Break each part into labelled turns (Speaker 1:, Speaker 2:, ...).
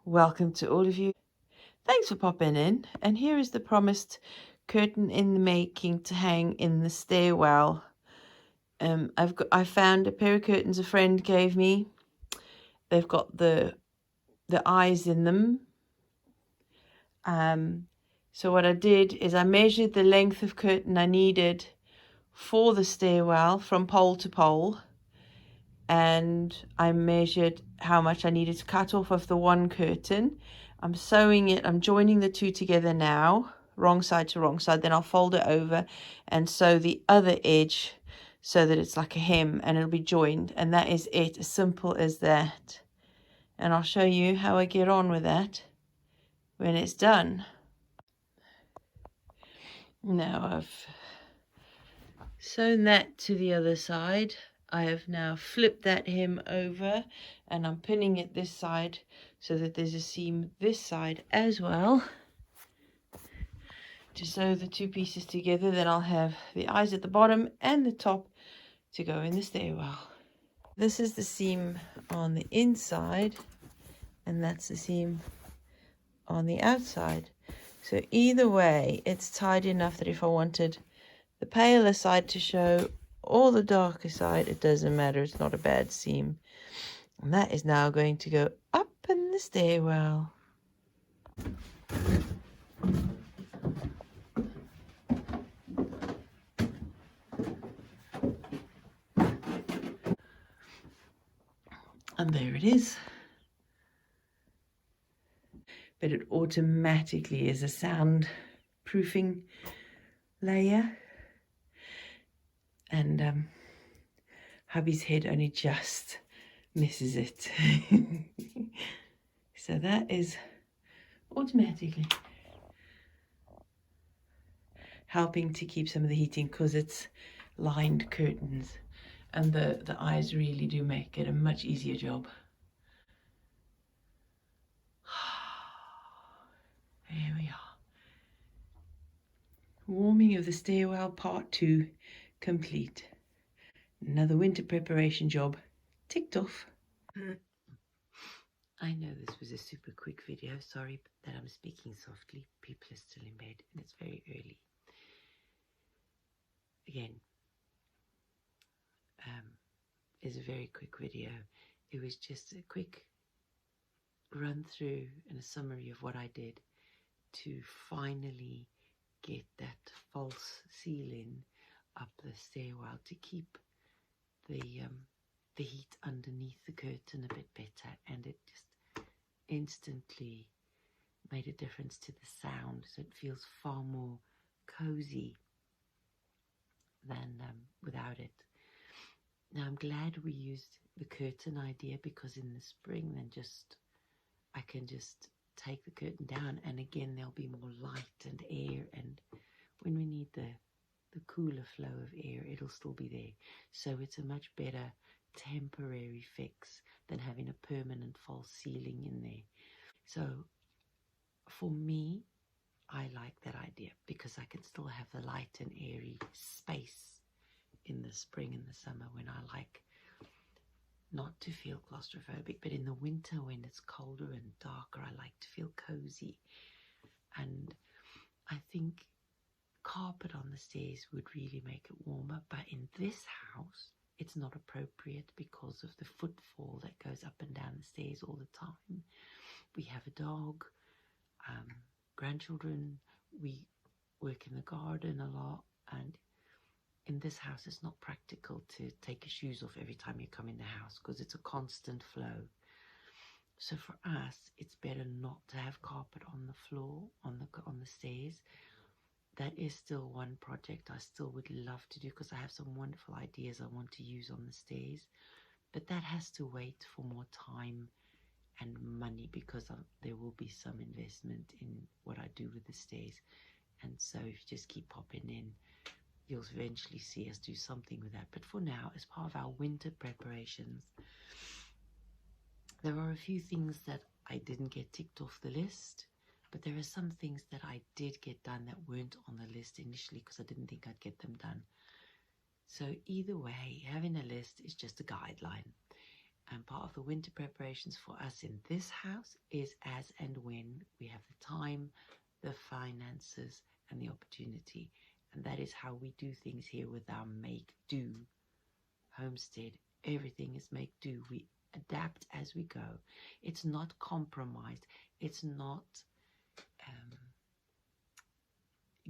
Speaker 1: Welcome to all of you. Thanks for popping in. And here is the promised curtain in the making to hang in the stairwell. I found a pair of curtains a friend gave me. They've got the eyes in them. So what I did is I measured the length of curtain I needed for the stairwell from pole to pole, and I measured how much I needed to cut off of the one curtain. I'm sewing it, I'm joining the two together now, wrong side to wrong side, then I'll fold it over and sew the other edge so that it's like a hem and it'll be joined, and that is it, as simple as that. And I'll show you how I get on with that when it's done. Now I've sewn that to the other side. I have now flipped that hem over and I'm pinning it this side so that there's a seam this side as well to sew the two pieces together. Then I'll have the eyes at the bottom and the top to go in the stairwell. This is the seam on the inside and that's the seam on the outside. So either way, it's tied enough that if I wanted the paler side to show or the darker side, it doesn't matter, it's not a bad seam. And that is now going to go up in the stairwell. And there it is. But it automatically is a soundproofing layer. And hubby's head only just misses it. So that is automatically helping to keep some of the heating because it's lined curtains, and the eyes really do make it a much easier job. There we are. Warming of the stairwell part 2 complete. Another winter preparation job ticked off. I know this was a super quick video. Sorry that I'm speaking softly. People are still in bed and it's very early. Again, is a very quick video. It was just a quick run through and a summary of what I did to finally get that false ceiling up the stairwell to keep the heat underneath the curtain a bit better, and it just instantly made a difference to the sound, so it feels far more cozy than without it. Now I'm glad we used the curtain idea, because in the spring then I can just take the curtain down and again there'll be more light and air, and when we need the cooler flow of air, it'll still be there. So it's a much better temporary fix than having a permanent false ceiling in there. So for me, I like that idea because I can still have the light and airy space in the spring and the summer when I like not to feel claustrophobic, but in the winter when it's colder and darker, I like to feel cozy. And I think carpet on the stairs would really make it warmer, but in this house it's not appropriate because of the footfall that goes up and down the stairs all the time. We have a dog, grandchildren, we work in the garden a lot, and in this house it's not practical to take your shoes off every time you come in the house because it's a constant flow. So for us, it's better not to have carpet on the floor, on the stairs. That is still one project I still would love to do because I have some wonderful ideas I want to use on the stairs, but that has to wait for more time and money because there will be some investment in what I do with the stairs. And so if you just keep popping in, you'll eventually see us do something with that. But for now, as part of our winter preparations, there are a few things that I didn't get ticked off the list, but there are some things that I did get done that weren't on the list initially because I didn't think I'd get them done. So either way, having a list is just a guideline. And part of the winter preparations for us in this house is as and when we have the time, the finances, and the opportunity. And that is how we do things here with our make-do homestead. Everything is make-do. We adapt as we go. It's not compromised. It's not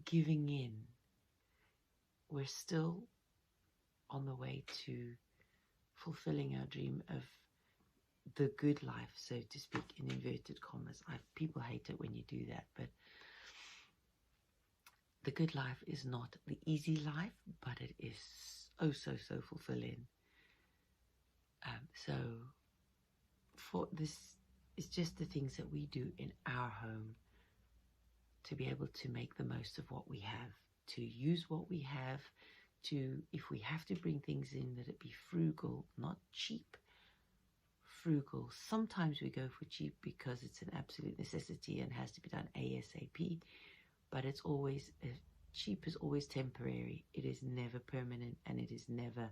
Speaker 1: giving in. We're still on the way to fulfilling our dream of the good life, so to speak, in inverted commas. People hate it when you do that, but the good life is not the easy life, but it is oh so fulfilling. So for this, it's just the things that we do in our home to be able to make the most of what we have, to use what we have, to, if we have to bring things in, that it be frugal, not cheap. Frugal. Sometimes we go for cheap because it's an absolute necessity and has to be done ASAP, but it's always, cheap is always temporary. It is never permanent, and it is never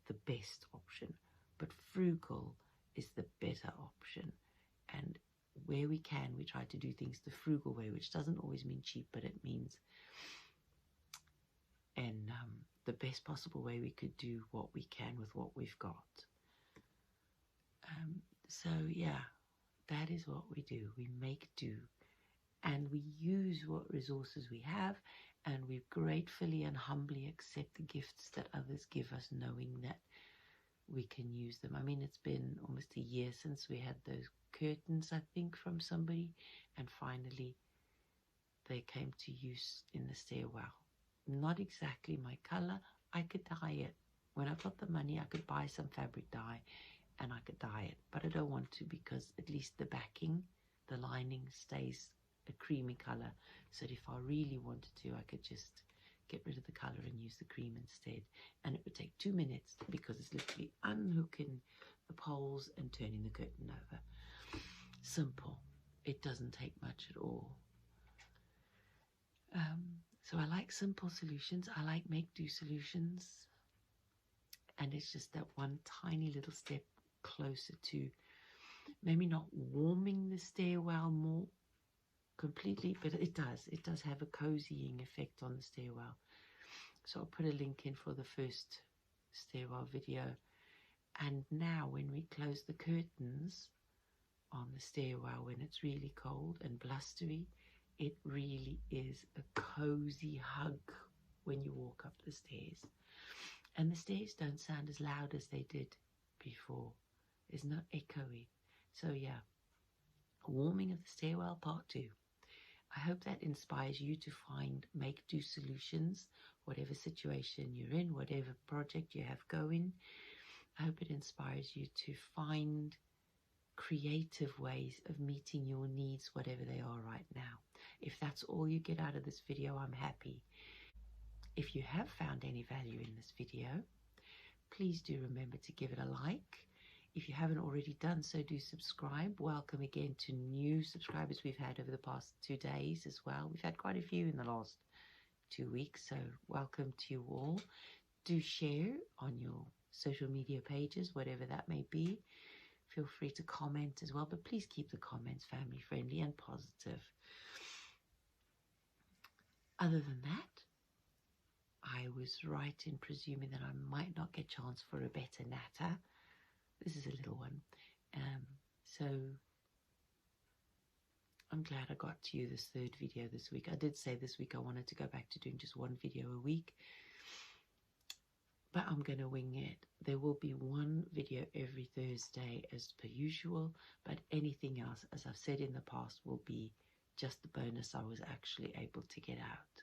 Speaker 1: the best option. But frugal is the better option. And where we can, we try to do things the frugal way, which doesn't always mean cheap, but it means in the best possible way we could do what we can with what we've got. So yeah, that is what we do. We make do, and we use what resources we have, and we gratefully and humbly accept the gifts that others give us, knowing that we can use them. I mean, it's been almost a year since we had those curtains, I think, from somebody, and finally they came to use in the stairwell. Not exactly my color. I could dye it. When I've got the money, I could buy some fabric dye and I could dye it, but I don't want to, because at least the backing, the lining, stays a creamy color, so that if I really wanted to, I could just get rid of the color and use the cream instead. And it would take 2 minutes, because it's literally unhooking the poles and turning the curtain over. Simple. It doesn't take much at all. So I like simple solutions. I like make-do solutions. And it's just that one tiny little step closer to maybe not warming the stairwell more completely, but it does have a cozying effect on the stairwell. So I'll put a link in for the first stairwell video. And now when we close the curtains on the stairwell, when it's really cold and blustery, it really is a cozy hug when you walk up the stairs. And the stairs don't sound as loud as they did before. It's not echoey. So yeah, warming of the stairwell part 2. I hope that inspires you to find make-do solutions, whatever situation you're in, whatever project you have going. I hope it inspires you to find creative ways of meeting your needs, whatever they are right now. If that's all you get out of this video, I'm happy. If you have found any value in this video, please do remember to give it a like. If you haven't already done so, do subscribe. Welcome again to new subscribers we've had over the past 2 days as well. We've had quite a few in the last 2 weeks, so welcome to you all. Do share on your social media pages, whatever that may be. Feel free to comment as well, but please keep the comments family friendly and positive. Other than that, I was right in presuming that I might not get a chance for a better natter. This is a little one. So I'm glad I got to you this 3rd video this week. I did say this week I wanted to go back to doing just 1 video a week, but I'm going to wing it. There will be 1 video every Thursday as per usual, but anything else, as I've said in the past, will be just the bonus I was actually able to get out.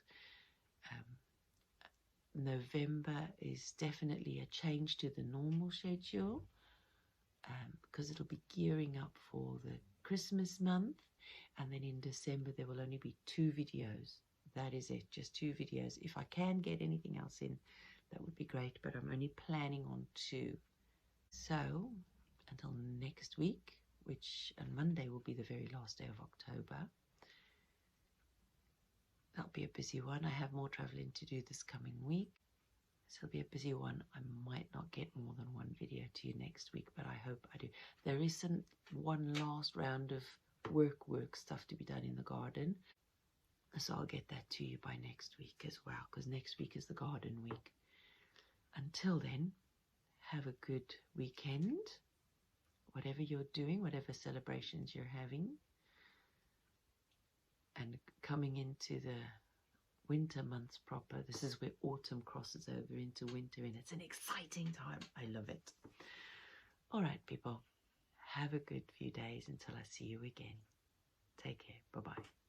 Speaker 1: November is definitely a change to the normal schedule, because it'll be gearing up for the Christmas month, and then in December there will only be 2 videos. That is it, just 2 videos. If I can get anything else in, that would be great, but I'm only planning on 2. So until next week, which on Monday will be the very last day of October, that'll be a busy one. I have more traveling to do this coming week. So it'll be a busy one. I might not get more than one video to you next week, but I hope I do. There isn't one last round of work stuff to be done in the garden. So I'll get that to you by next week as well, because next week is the garden week. Until then, have a good weekend, whatever you're doing, whatever celebrations you're having. And coming into the winter months proper, this is where autumn crosses over into winter, and it's an exciting time. I love it. All right, people, have a good few days until I see you again. Take care. Bye-bye.